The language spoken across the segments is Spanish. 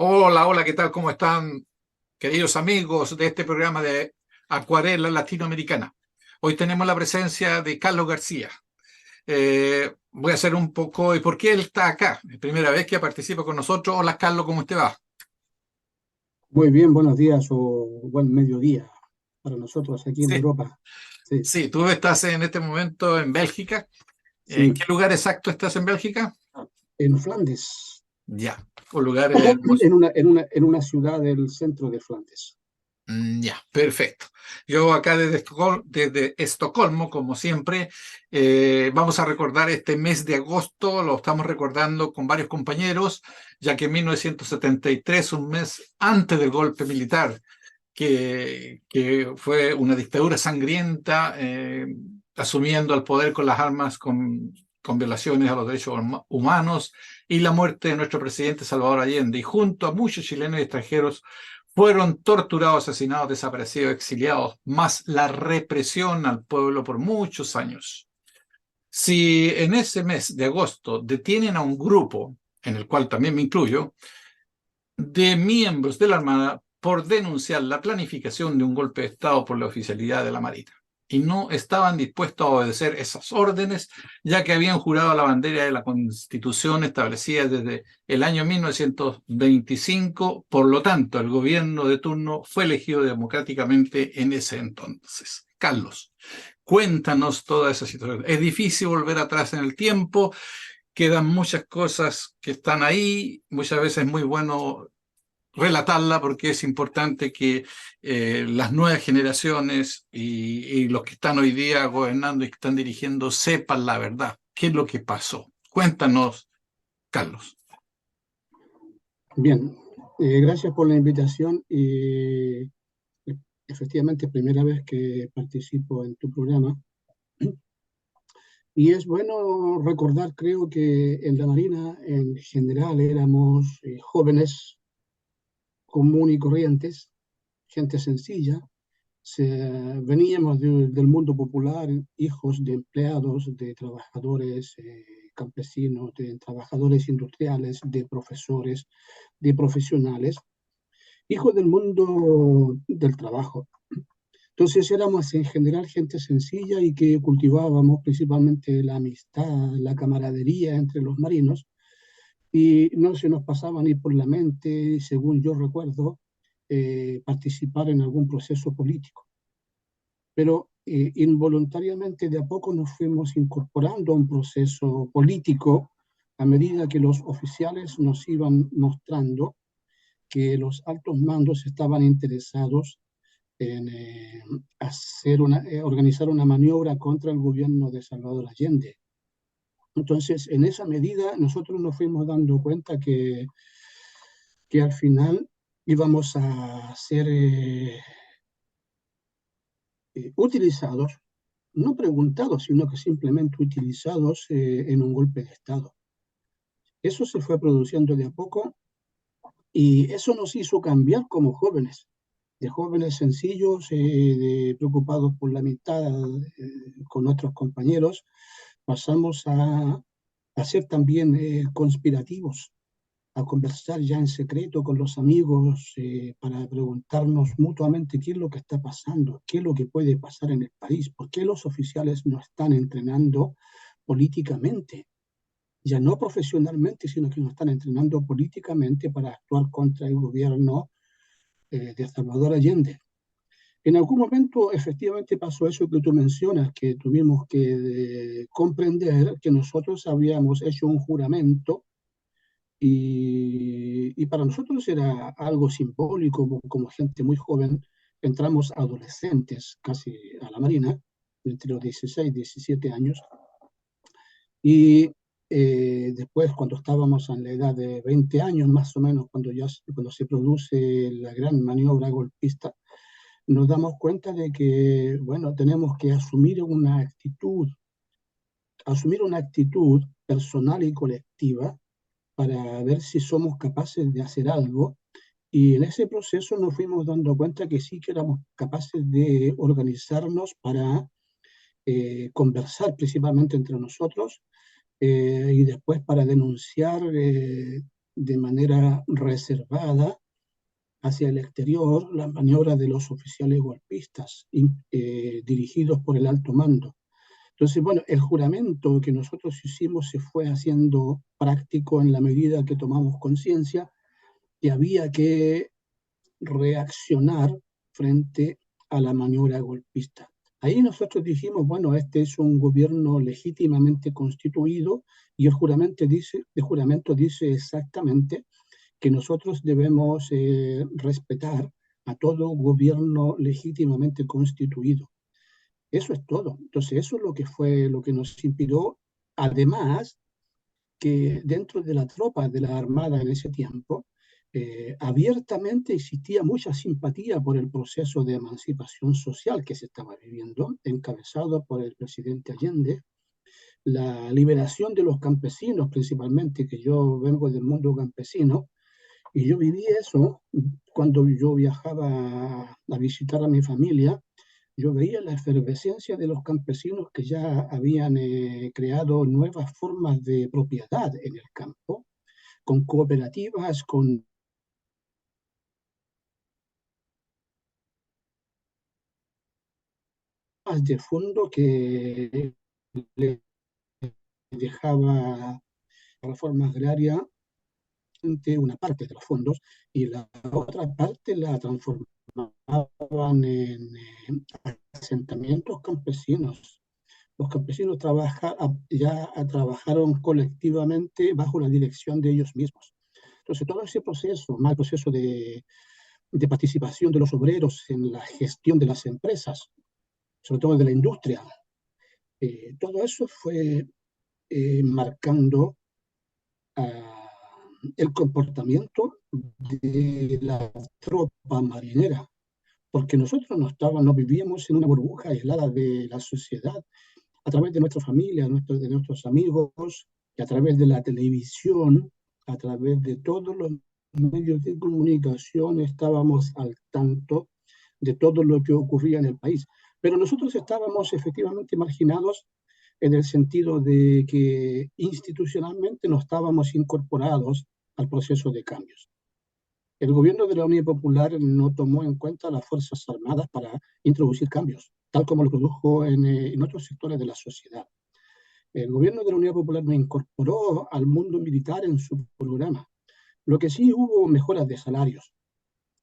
Hola, hola, ¿qué tal? ¿Cómo están, queridos amigos de este programa de Acuarela Latinoamericana? Hoy tenemos la presencia de Carlos García. Voy a hacer un poco, ¿y por qué él está acá? Es primera vez que participa con nosotros. Hola, Carlos, ¿cómo te va? Muy bien, buenos días o buen mediodía para nosotros aquí en Sí, Europa. Sí, sí, tú estás en este momento en Bélgica. ¿En qué sí, lugar exacto estás en Bélgica? en Flandes, Ya, un lugar hermoso. en una ciudad del centro de Flandes. Ya, perfecto. Yo acá desde Estocolmo, como siempre, vamos a recordar este mes de agosto, lo estamos recordando con varios compañeros, ya que en 1973, un mes antes del golpe militar, que fue una dictadura sangrienta, asumiendo el poder con las armas, con violaciones a los derechos humanos y la muerte de nuestro presidente Salvador Allende, y junto a muchos chilenos y extranjeros fueron torturados, asesinados, desaparecidos, exiliados, más la represión al pueblo por muchos años. Si en ese mes de agosto detienen a un grupo, en el cual también me incluyo, de miembros de la Armada por denunciar la planificación de un golpe de Estado por la oficialidad de la Marina. Y no estaban dispuestos a obedecer esas órdenes, ya que habían jurado la bandera de la Constitución establecida desde el año 1925. Por lo tanto, el gobierno de turno fue elegido democráticamente en ese entonces. Carlos, cuéntanos toda esa situación. Es difícil volver atrás en el tiempo, quedan muchas cosas que están ahí, muchas veces es muy bueno relatarla porque es importante que las nuevas generaciones y los que están hoy día gobernando y que están dirigiendo sepan la verdad. ¿Qué es lo que pasó? Cuéntanos, Carlos. Bien, gracias por la invitación y efectivamente primera vez que participo en tu programa. Y es bueno recordar, creo que en la Marina en general éramos jóvenes común y corrientes, gente sencilla. Veníamos del mundo popular, hijos de empleados, de trabajadores campesinos, de trabajadores industriales, de profesores, de profesionales, hijos del mundo del trabajo. Entonces éramos en general gente sencilla y que cultivábamos principalmente la amistad, la camaradería entre los marinos y no se nos pasaba ni por la mente, según yo recuerdo, participar en algún proceso político, pero involuntariamente de a poco nos fuimos incorporando a un proceso político a medida que los oficiales nos iban mostrando que los altos mandos estaban interesados en organizar una maniobra contra el gobierno de Salvador Allende. Entonces, en esa medida, nosotros nos fuimos dando cuenta que al final íbamos a ser utilizados, no preguntados, sino que simplemente utilizados en un golpe de Estado. Eso se fue produciendo de a poco y eso nos hizo cambiar como jóvenes, de jóvenes sencillos, preocupados por la amistad con otros compañeros, pasamos a ser también conspirativos, a conversar ya en secreto con los amigos para preguntarnos mutuamente qué es lo que está pasando, qué es lo que puede pasar en el país, por qué los oficiales no están entrenando políticamente, ya no profesionalmente, sino que nos están entrenando políticamente para actuar contra el gobierno de Salvador Allende. En algún momento efectivamente pasó eso que tú mencionas, que tuvimos que comprender que nosotros habíamos hecho un juramento y para nosotros era algo simbólico, como gente muy joven, entramos adolescentes casi a la Marina, entre los 16 y 17 años, y después cuando estábamos en la edad de 20 años más o menos, cuando se produce la gran maniobra golpista, nos damos cuenta de que, bueno, tenemos que asumir una actitud personal y colectiva para ver si somos capaces de hacer algo. Y en ese proceso nos fuimos dando cuenta que sí que éramos capaces de organizarnos para conversar principalmente entre nosotros y después para denunciar de manera reservada hacia el exterior las maniobras de los oficiales golpistas dirigidos por el alto mando. Entonces, bueno, el juramento que nosotros hicimos se fue haciendo práctico en la medida que tomamos conciencia que había que reaccionar frente a la maniobra golpista. Ahí nosotros dijimos, bueno, este es un gobierno legítimamente constituido y el juramento dice exactamente que nosotros debemos respetar a todo gobierno legítimamente constituido. Eso es todo. Entonces, eso es lo que fue lo que nos inspiró. Además, que dentro de la tropa de la Armada en ese tiempo, abiertamente existía mucha simpatía por el proceso de emancipación social que se estaba viviendo, encabezado por el presidente Allende, la liberación de los campesinos principalmente, que yo vengo del mundo campesino, y yo viví eso cuando yo viajaba a visitar a mi familia. Yo veía la efervescencia de los campesinos que ya habían creado nuevas formas de propiedad en el campo, con cooperativas, con más de fondo que le dejaba la reforma agraria una parte de los fondos y la otra parte la transformaban en asentamientos campesinos. Los campesinos ya trabajaron colectivamente bajo la dirección de ellos mismos. Entonces, todo ese proceso, más el proceso de participación de los obreros en la gestión de las empresas, sobre todo de la industria, todo eso fue marcando el comportamiento de la tropa marinera, porque nosotros no vivíamos en una burbuja aislada de la sociedad. A través de nuestra familia, de nuestros amigos, y a través de la televisión, a través de todos los medios de comunicación, estábamos al tanto de todo lo que ocurría en el país. Pero nosotros estábamos efectivamente marginados en el sentido de que institucionalmente no estábamos incorporados al proceso de cambios. El gobierno de la Unión Popular no tomó en cuenta las Fuerzas Armadas para introducir cambios, tal como lo produjo en otros sectores de la sociedad. El gobierno de la Unión Popular no incorporó al mundo militar en su programa. Lo que sí hubo mejoras de salarios,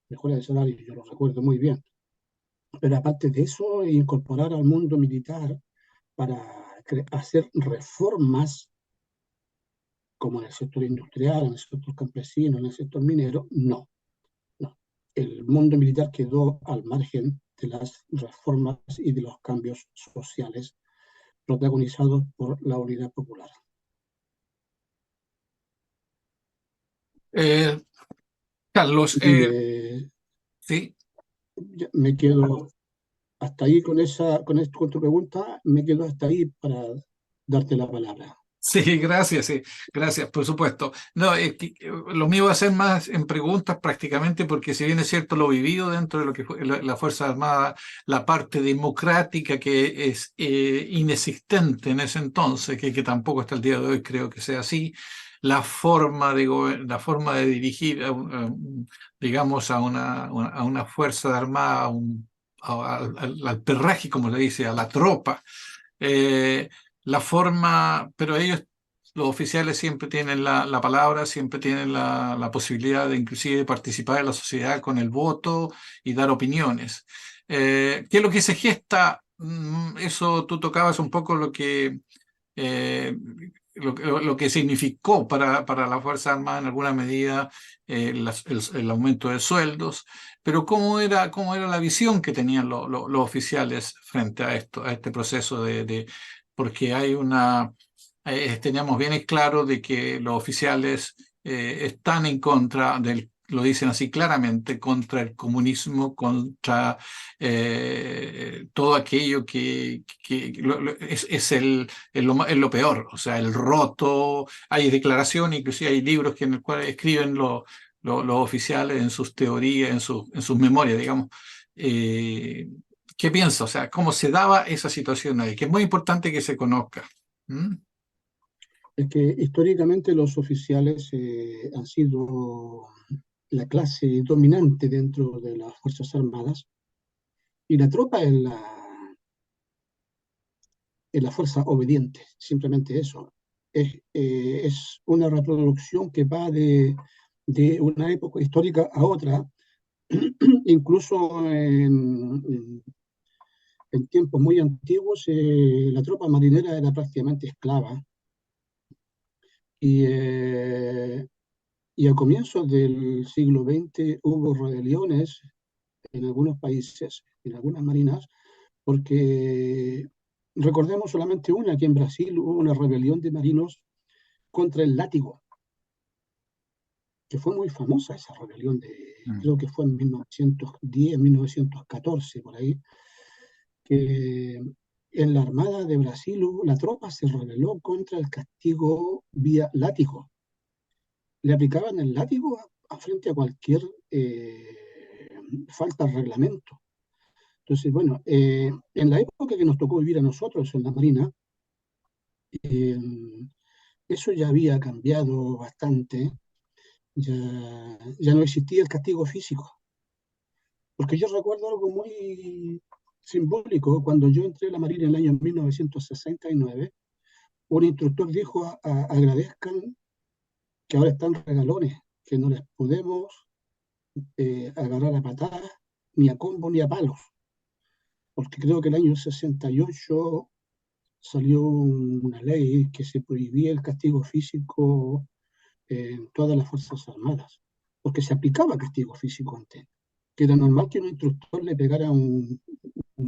yo lo recuerdo muy bien. Pero aparte de eso, incorporar al mundo militar para hacer reformas como en el sector industrial, en el sector campesino, en el sector minero, no. El mundo militar quedó al margen de las reformas y de los cambios sociales protagonizados por la Unidad Popular. Carlos, Dime, sí. me quedo hasta ahí con tu pregunta, me quedo hasta ahí para darte la palabra. Sí, gracias, sí, gracias, por supuesto. No, lo mío va a ser más en preguntas prácticamente porque si bien es cierto lo vivido dentro de lo que fue la Fuerza Armada, la parte democrática que es inexistente en ese entonces, que tampoco hasta el día de hoy creo que sea así, la forma de dirigir, digamos, a una Fuerza Armada, al perraje, como le dice, a la tropa. Eh, la forma, pero ellos, los oficiales siempre tienen la palabra, siempre tienen la posibilidad de inclusive participar en la sociedad con el voto y dar opiniones. ¿Qué es lo que se gesta? Eso tú tocabas un poco eh, lo que significó para la Fuerza Armada en alguna medida el aumento de sueldos, pero cómo era la visión que tenían los oficiales frente a esto, a este proceso porque teníamos bien claro de que los oficiales están en contra lo dicen así claramente, contra el comunismo, contra todo aquello es lo peor, o sea, el roto, hay declaraciones, inclusive hay libros en los cuales escriben los oficiales en sus teorías, en sus memorias, digamos. Eh, ¿Qué piensa? O sea, ¿cómo se daba esa situación ahí? Que es muy importante que se conozca. ¿Mm? Es que históricamente los oficiales han sido la clase dominante dentro de las Fuerzas Armadas y la tropa es la fuerza obediente, simplemente eso. Es una reproducción que va de una época histórica a otra, incluso en tiempos muy antiguos la tropa marinera era prácticamente esclava y, y a comienzos del siglo XX hubo rebeliones en algunos países, en algunas marinas, porque recordemos solamente una, que en Brasil hubo una rebelión de marinos contra el látigo, que fue muy famosa esa rebelión Mm. creo que fue en 1910, 1914, por ahí, que en la Armada de Brasil la tropa se rebeló contra el castigo vía látigo. Le aplicaban el látigo frente a cualquier falta al reglamento. Entonces, bueno, en la época que nos tocó vivir a nosotros en la Marina, eh, eso ya había cambiado bastante, ya no existía el castigo físico. Porque yo recuerdo algo muy simbólico, cuando yo entré a la Marina en el año 1969, un instructor dijo, agradezcan que ahora están regalones, que no les podemos agarrar a patadas, ni a combo, ni a palos, porque creo que el año 68 salió una ley que se prohibía el castigo físico en todas las Fuerzas Armadas, porque se aplicaba castigo físico antes, que era normal que un instructor le pegara un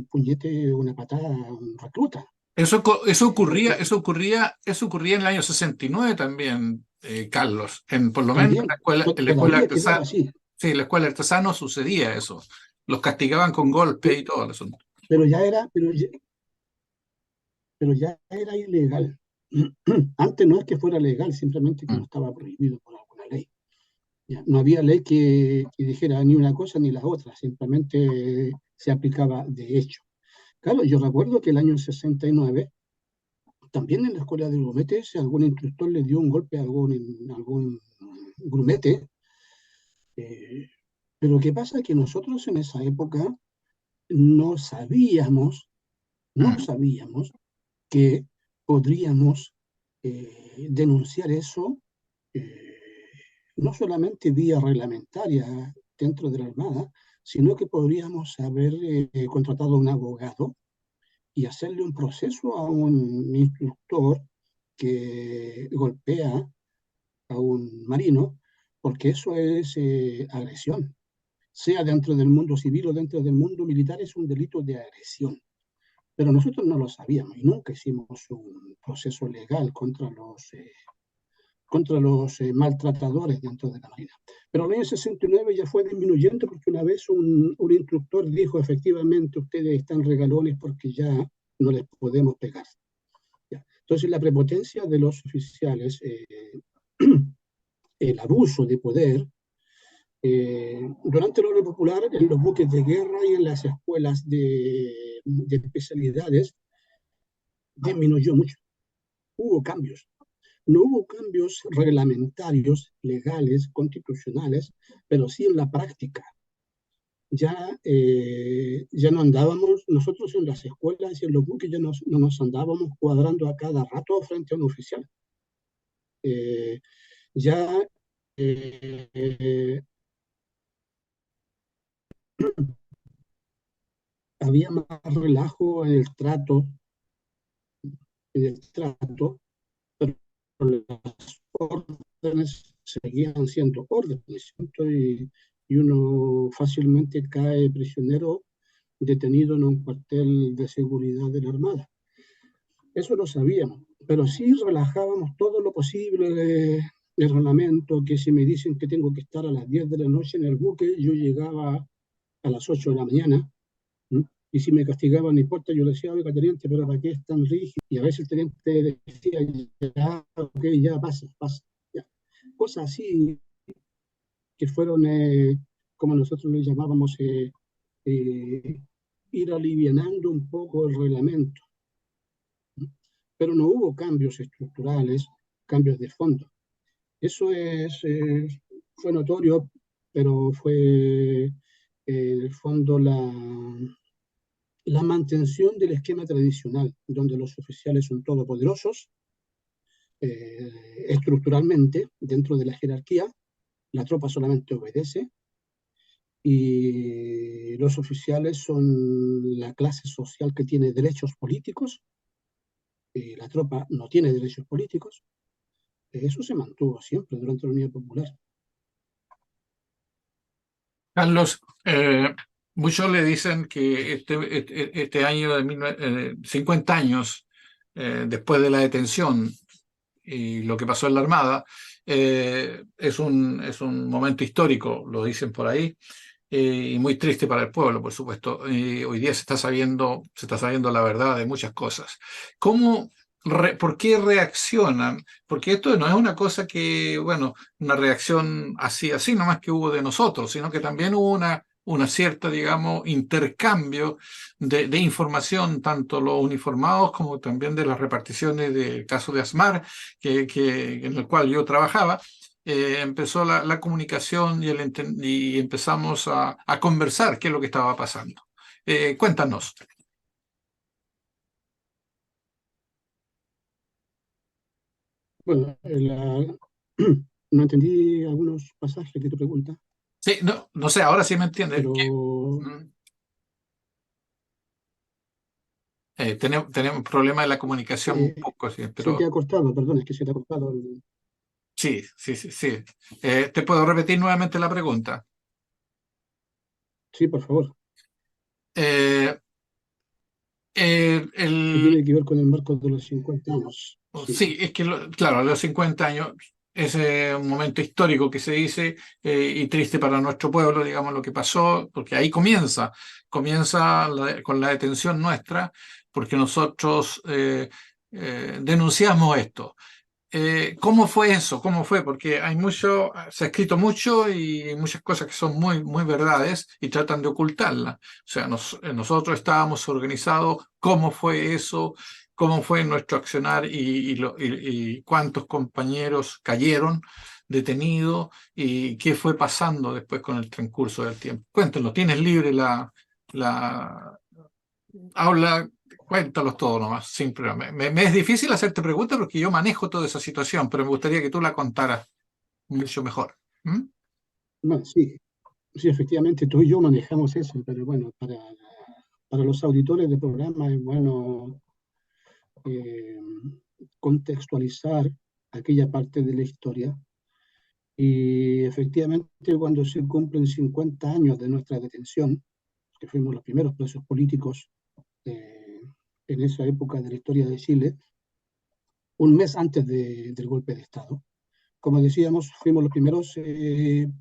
puñete, una patada a un recluta. Eso ocurría en el año 69 también, Carlos. Por lo menos También, en la escuela todavía quedaba artesana, así, sí, en la escuela artesana sucedía eso. Los castigaban con golpes y todo el asunto. pero ya era, pero ya era ilegal. Antes no es que fuera legal, simplemente que no Mm. estaba prohibido por alguna ley. Ya, no había ley que dijera ni una cosa ni la otra, simplemente se aplicaba de hecho. Claro, yo recuerdo que el año 69, también en la escuela de grumetes, algún instructor le dio un golpe a algún grumete, eh, pero ¿qué pasa? Que nosotros en esa época no sabíamos, no Mm. sabíamos que podríamos denunciar eso eh, no solamente vía reglamentaria dentro de la Armada, sino que podríamos haber contratado a un abogado y hacerle un proceso a un instructor que golpea a un marino, porque eso es agresión. Sea dentro del mundo civil o dentro del mundo militar, es un delito de agresión. Pero nosotros no lo sabíamos y nunca hicimos un proceso legal contra los maltratadores dentro de la Marina. Pero en el año 69 ya fue disminuyendo porque una vez un instructor dijo, efectivamente, ustedes están regalones porque ya no les podemos pegar. ¿Ya? Entonces la prepotencia de los oficiales, el abuso de poder, durante el orden popular, en los buques de guerra y en las escuelas de especialidades, disminuyó mucho. Hubo cambios. No hubo cambios reglamentarios, legales, constitucionales, pero sí en la práctica. Ya no andábamos, nosotros en las escuelas y en los buques ya no nos andábamos cuadrando a cada rato frente a un oficial. Eh, ya eh, había más relajo en el trato, pero las órdenes seguían siendo órdenes, y uno fácilmente cae prisionero detenido en un cuartel de seguridad de la Armada. Eso lo sabíamos, pero sí relajábamos todo lo posible el reglamento, que si me dicen que tengo que estar a las 10 de la noche en el buque, yo llegaba a las 8 de la mañana, ¿m? Y si me castigaban, no importa, yo le decía, oiga, teniente, pero ¿para qué es tan rígido? Y a veces el teniente decía, ya, ok, ya pasa, pasa. Ya. Cosas así que fueron, como nosotros le llamábamos, eh, ir alivianando un poco el reglamento. Pero no hubo cambios estructurales, cambios de fondo. Eso fue notorio, pero fue en el fondo la mantención del esquema tradicional, donde los oficiales son todopoderosos, estructuralmente, dentro de la jerarquía, la tropa solamente obedece, y los oficiales son la clase social que tiene derechos políticos, y la tropa no tiene derechos políticos. Eso se mantuvo siempre durante la Unidad Popular. Carlos, muchos le dicen que este año de 50 años después de la detención y lo que pasó en la Armada, es un momento histórico, lo dicen por ahí, y muy triste para el pueblo, por supuesto. Hoy día se está sabiendo la verdad de muchas cosas. ¿Cómo, por qué reaccionan? Porque esto no es una cosa que, bueno, una reacción así nomás que hubo de nosotros, sino que también hubo una cierta, digamos, intercambio de información, tanto los uniformados como también de las reparticiones del caso de ASMAR, en el cual yo trabajaba. Empezó la comunicación y empezamos a conversar qué es lo que estaba pasando. Cuéntanos. Bueno, no entendí algunos pasajes de tu pregunta, Sí, no, no sé, ahora sí me entiendes. pero Mm, tenemos un problema de la comunicación un eh, poco, sí, se te pero ha cortado, perdón, es que se te ha cortado. sí. ¿Te puedo repetir nuevamente la pregunta? Sí, por favor, Eh, que el, tiene que ver con el marco de los 50 años. Sí, Sí, es que, claro, a los 50 años es un momento histórico que se dice y triste para nuestro pueblo, digamos, lo que pasó, porque ahí comienza con la detención nuestra, porque nosotros denunciamos esto. ¿Cómo fue eso? ¿Cómo fue? Porque hay mucho, se ha escrito mucho y hay muchas cosas que son muy verdades y tratan de ocultarlas. O sea, nosotros estábamos organizados, ¿cómo fue eso? ¿Cómo fue nuestro accionar y cuántos compañeros cayeron detenidos y qué fue pasando después con el transcurso del tiempo? Cuéntanos, tienes libre la habla, cuéntalos todo nomás, sin problema. Me es difícil hacerte preguntas porque yo manejo toda esa situación, pero me gustaría que tú la contaras mucho mejor. ¿Mm? bueno, sí, sí, efectivamente tú y yo manejamos eso, pero bueno, para los auditores del programa es bueno eh, contextualizar aquella parte de la historia. Y efectivamente, cuando se cumplen 50 años de nuestra detención, que fuimos los primeros presos políticos eh, en esa época de la historia de Chile, un mes antes del golpe de Estado. Como decíamos, fuimos los primeros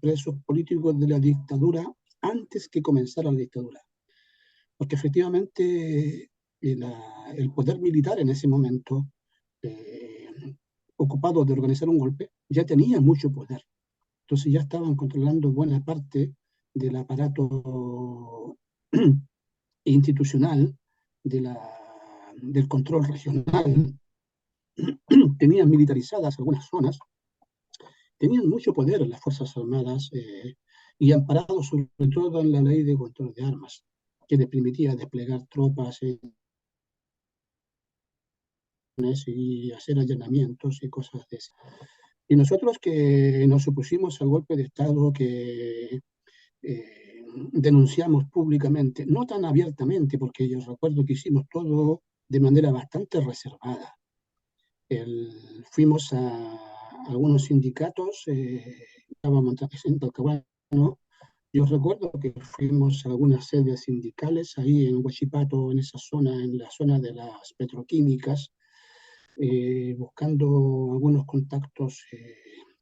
presos políticos de la dictadura antes que comenzara la dictadura, porque efectivamente el poder militar en ese momento, eh, ocupado de organizar un golpe, ya tenía mucho poder. Entonces ya estaban controlando buena parte del aparato institucional, del control regional, tenían militarizadas algunas zonas, tenían mucho poder en las Fuerzas Armadas y amparados sobre todo en la ley de control de armas, que les permitía desplegar tropas y hacer allanamientos y cosas de esas. Y nosotros que nos opusimos al golpe de Estado, que denunciamos públicamente, no tan abiertamente, porque yo recuerdo que hicimos todo de manera bastante reservada. Fuimos a algunos sindicatos, estábamos en Talcahuano. Yo recuerdo que fuimos a algunas sedes sindicales ahí en Huachipato, en esa zona, en la zona de las petroquímicas, buscando algunos contactos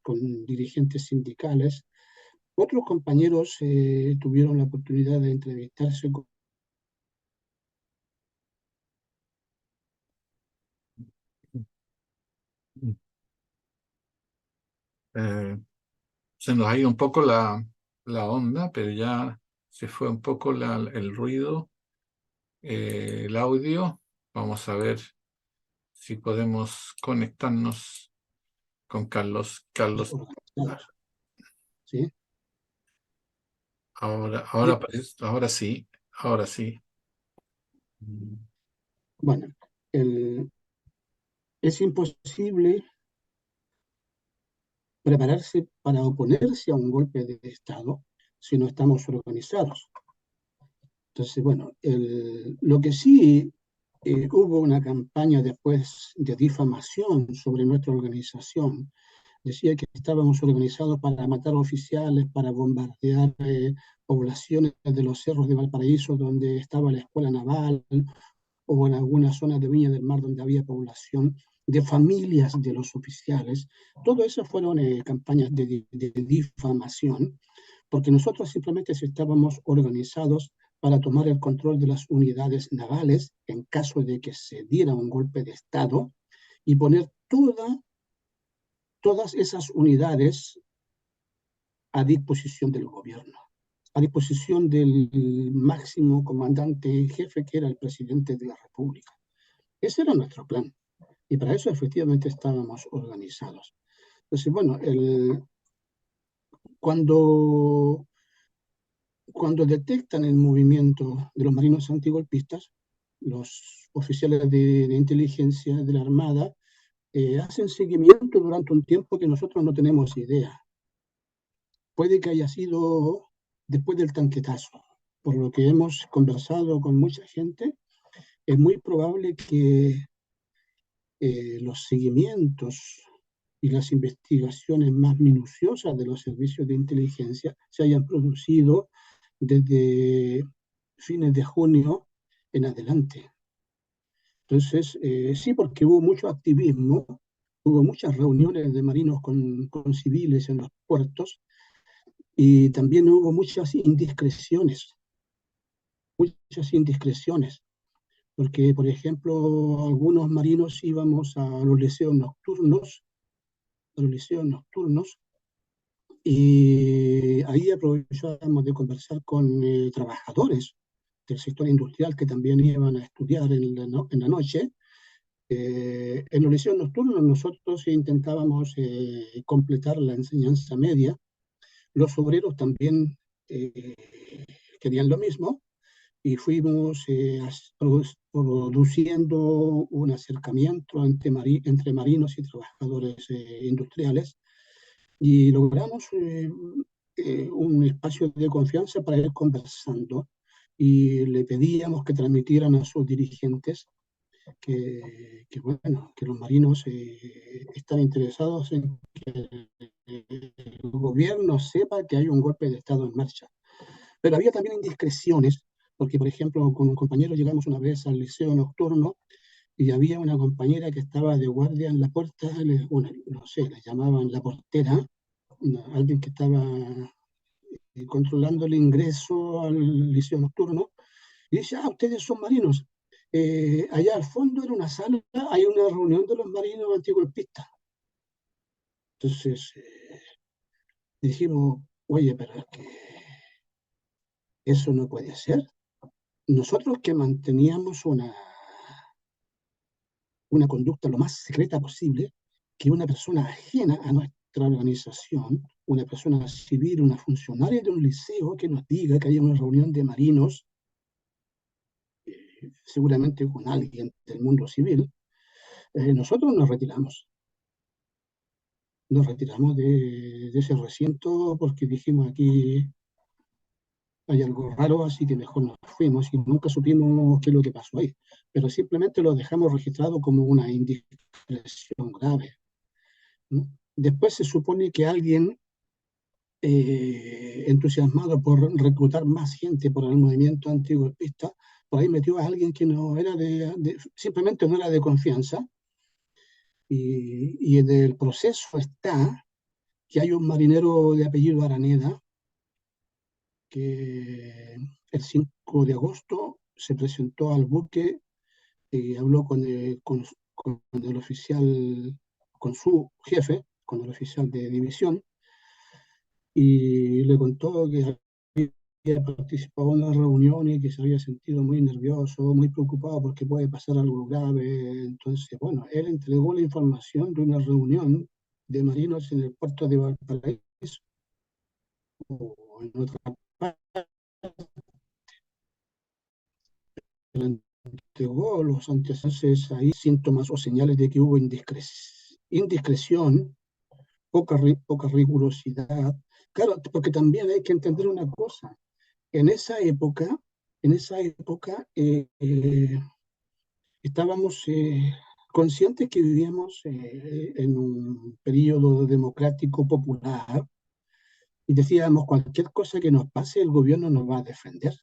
con dirigentes sindicales. Otros compañeros tuvieron la oportunidad de entrevistarse con Eh, Se nos ha ido un poco la onda, pero ya se fue un poco el ruido, el audio. Vamos a ver si podemos conectarnos con Carlos. organizados, ¿sí? Ahora, Y ahora sí. bueno, es imposible prepararse para oponerse a un golpe de Estado si no estamos organizados. Entonces, bueno, lo que sí hubo una campaña después de difamación sobre nuestra organización. Decía que estábamos organizados para matar oficiales, para bombardear poblaciones de los cerros de Valparaíso, donde estaba la escuela naval, o en algunas zonas de Viña del Mar, donde había población de familias de los oficiales. Todo eso fueron campañas de difamación, porque nosotros simplemente estábamos organizados para tomar el control de las unidades navales en caso de que se diera un golpe de Estado y poner todas esas unidades a disposición del gobierno, a disposición del máximo comandante en jefe, que era el presidente de la República. Ese era nuestro plan, y para eso efectivamente estábamos organizados. Entonces, bueno, cuando, cuando detectan el movimiento de los marinos antigolpistas, los oficiales de inteligencia de la Armada hacen seguimiento durante un tiempo que nosotros no tenemos idea. Puede que haya sido después del tanquetazo. Por lo que hemos conversado con mucha gente, es muy probable que los seguimientos y las investigaciones más minuciosas de los servicios de inteligencia se hayan producido desde fines de junio en adelante. Entonces, sí, porque hubo mucho activismo, hubo muchas reuniones de marinos con civiles en los puertos, y también hubo muchas indiscreciones, porque, por ejemplo, algunos marinos íbamos a los liceos nocturnos, y ahí aprovechábamos de conversar con trabajadores del sector industrial que también iban a estudiar en la noche. En los liceos nocturnos nosotros intentábamos completar la enseñanza media. Los obreros también eh, querían lo mismo, y fuimos produciendo un acercamiento entre marinos y trabajadores industriales, y logramos un espacio de confianza para ir conversando, y le pedíamos que transmitieran a sus dirigentes bueno, que los marinos están interesados en que el gobierno sepa que hay un golpe de Estado en marcha. Pero había también indiscreciones, porque, por ejemplo, con un compañero llegamos una vez al liceo nocturno, y había una compañera que estaba de guardia en la puerta, no sé, la llamaban la portera, alguien que estaba controlando el ingreso al liceo nocturno, y dice: ah, ustedes son marinos. Allá al fondo, en una sala, hay una reunión de los marinos antigolpistas. Entonces dijimos: oye, pero es que eso no puede ser. Nosotros, que manteníamos una conducta lo más secreta posible, que una persona ajena a nuestra organización, una persona civil, una funcionaria de un liceo, que nos diga que hay una reunión de marinos, seguramente con alguien del mundo civil, nosotros nos retiramos de ese recinto, porque dijimos: aquí hay algo raro, así que mejor nos fuimos, y nunca supimos qué es lo que pasó ahí. Pero simplemente lo dejamos registrado como una indiscreción grave, ¿no? Después se supone que alguien, entusiasmado por reclutar más gente por el movimiento antigolpista, por ahí metió a alguien que no era simplemente no era de confianza, y en el proceso está que hay un marinero de apellido Araneda que el 5 de agosto se presentó al buque y habló con el oficial, con su jefe, con el oficial de división, y le contó que había participado en una reunión y que se había sentido muy nervioso, muy preocupado porque puede pasar algo grave. Entonces, bueno, él entregó la información de una reunión de marinos en el puerto de Valparaíso o en otra parte, entregó los antecedentes, hay síntomas o señales de que hubo indiscreción, poca rigurosidad. Claro, porque también hay que entender una cosa. En esa época, en esa época estábamos conscientes que vivíamos en un periodo democrático popular y decíamos, cualquier cosa que nos pase, el gobierno nos va a defender,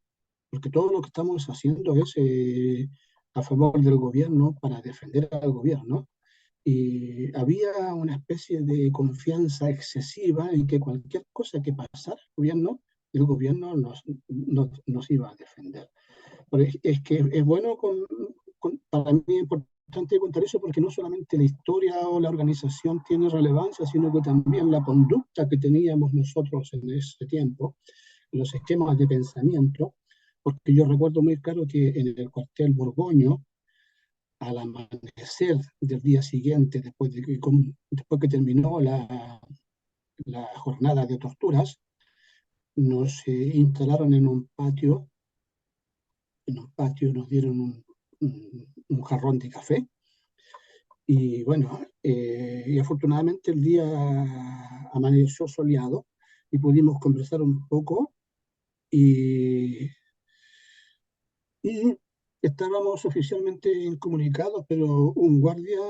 porque todo lo que estamos haciendo es a favor del gobierno, para defender al gobierno. Y había una especie de confianza excesiva en que cualquier cosa que pasara el gobierno nos iba a defender. Es que es bueno, para mí es importante contar eso, porque no solamente la historia o la organización tiene relevancia, sino que también la conducta que teníamos nosotros en ese tiempo, los esquemas de pensamiento, porque yo recuerdo muy claro que en el cuartel Borgoño, al amanecer del día siguiente, después que terminó la jornada de torturas, nos instalaron en un patio nos dieron un jarrón de café. Y bueno, y afortunadamente el día amaneció soleado y pudimos conversar un poco y, y estábamos oficialmente incomunicados, pero un guardia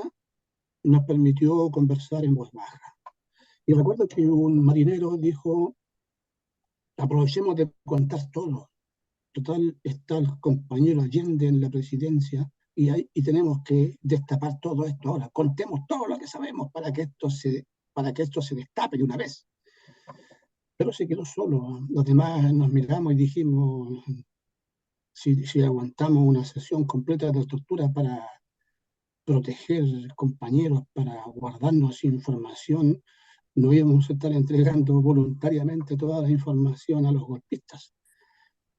nos permitió conversar en voz baja. Y recuerdo que un marinero dijo, aprovechemos de contar todo. Total, está el compañero Allende en la presidencia y tenemos que destapar todo esto ahora. Contemos todo lo que sabemos para que esto se destape de una vez. Pero se quedó solo. Los demás nos miramos y dijimos, si aguantamos una sesión completa de tortura para proteger compañeros, para guardarnos información, no íbamos a estar entregando voluntariamente toda la información a los golpistas.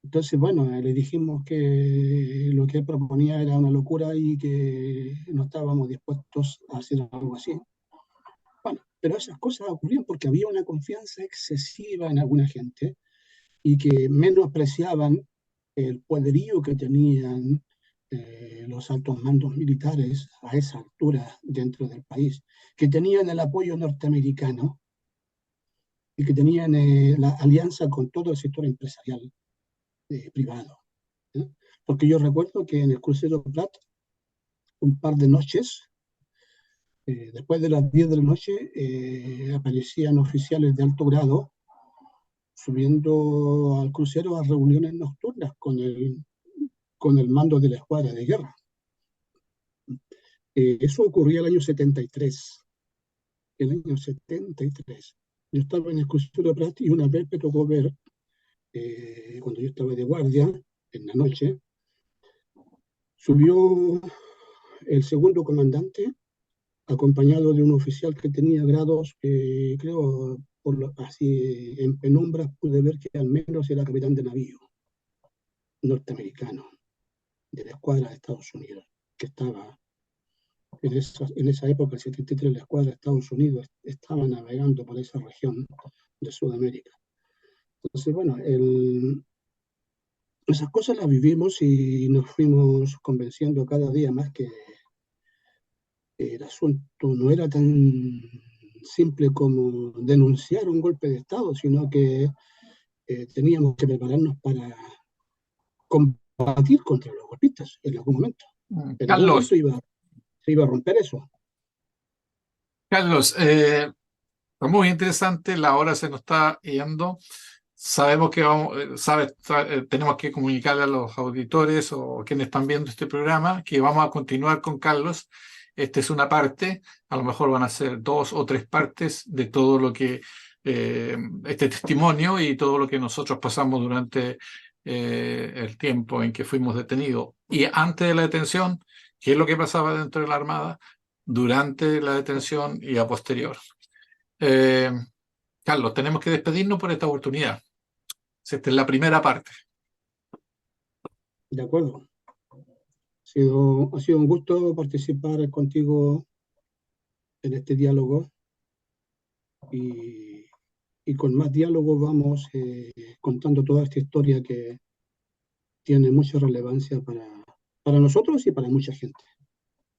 Entonces, bueno, le dijimos que lo que él proponía era una locura y que no estábamos dispuestos a hacer algo así. Bueno, pero esas cosas ocurrían porque había una confianza excesiva en alguna gente y que menospreciaban el poderío que tenían los altos mandos militares a esa altura dentro del país, que tenían el apoyo norteamericano y que tenían la alianza con todo el sector empresarial privado. ¿Eh? Porque yo recuerdo que en el crucero Prat, un par de noches, después de las 10 de la noche, aparecían oficiales de alto grado subiendo al crucero a reuniones nocturnas con el mando de la escuadra de guerra. Eso ocurría el año 73. El año 73. Yo estaba en el crucero Prat y una vez me tocó ver, cuando yo estaba de guardia, en la noche, subió el segundo comandante, acompañado de un oficial que tenía grados que creo, así en penumbra pude ver que al menos era capitán de navío norteamericano de la escuadra de Estados Unidos, que estaba en esa época, el 73, la escuadra de Estados Unidos estaba navegando por esa región de Sudamérica. Entonces, bueno, esas cosas las vivimos y nos fuimos convenciendo cada día más que el asunto no era tan simple como denunciar un golpe de Estado, sino que teníamos que prepararnos para combatir contra los golpistas en algún momento. En algún momento Carlos, se iba a romper eso. Carlos, fue muy interesante, la hora se nos está yendo. Sabemos que tenemos que comunicarle a los auditores o quienes están viendo este programa que vamos a continuar con Carlos. Esta es una parte, a lo mejor van a ser 2 o 3 partes de todo lo que este testimonio y todo lo que nosotros pasamos durante el tiempo en que fuimos detenidos. Y antes de la detención, ¿qué es lo que pasaba dentro de la Armada? Durante la detención y a posterior. Eh, Carlos, tenemos que despedirnos por esta oportunidad. Esta es la primera parte. De acuerdo. Ha sido un gusto participar contigo en este diálogo y, y con más diálogo vamos contando toda esta historia que tiene mucha relevancia para nosotros y para mucha gente.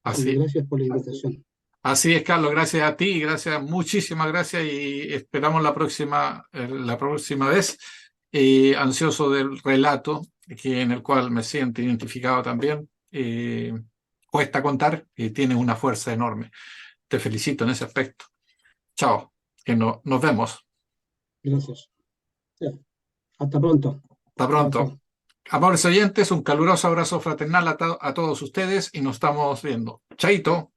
Y Así, gracias por la invitación. así es, Carlos, gracias a ti, gracias, muchísimas gracias y esperamos la próxima vez. Ansioso del relato en el cual me siento identificado también. Cuesta contar y tienes una fuerza enorme. Te felicito en ese aspecto. Chao, que nos vemos. Gracias. Ya. Hasta pronto. Hasta Chao, pronto. chao. Amables oyentes, un caluroso abrazo fraternal a todos ustedes y nos estamos viendo. Chaito.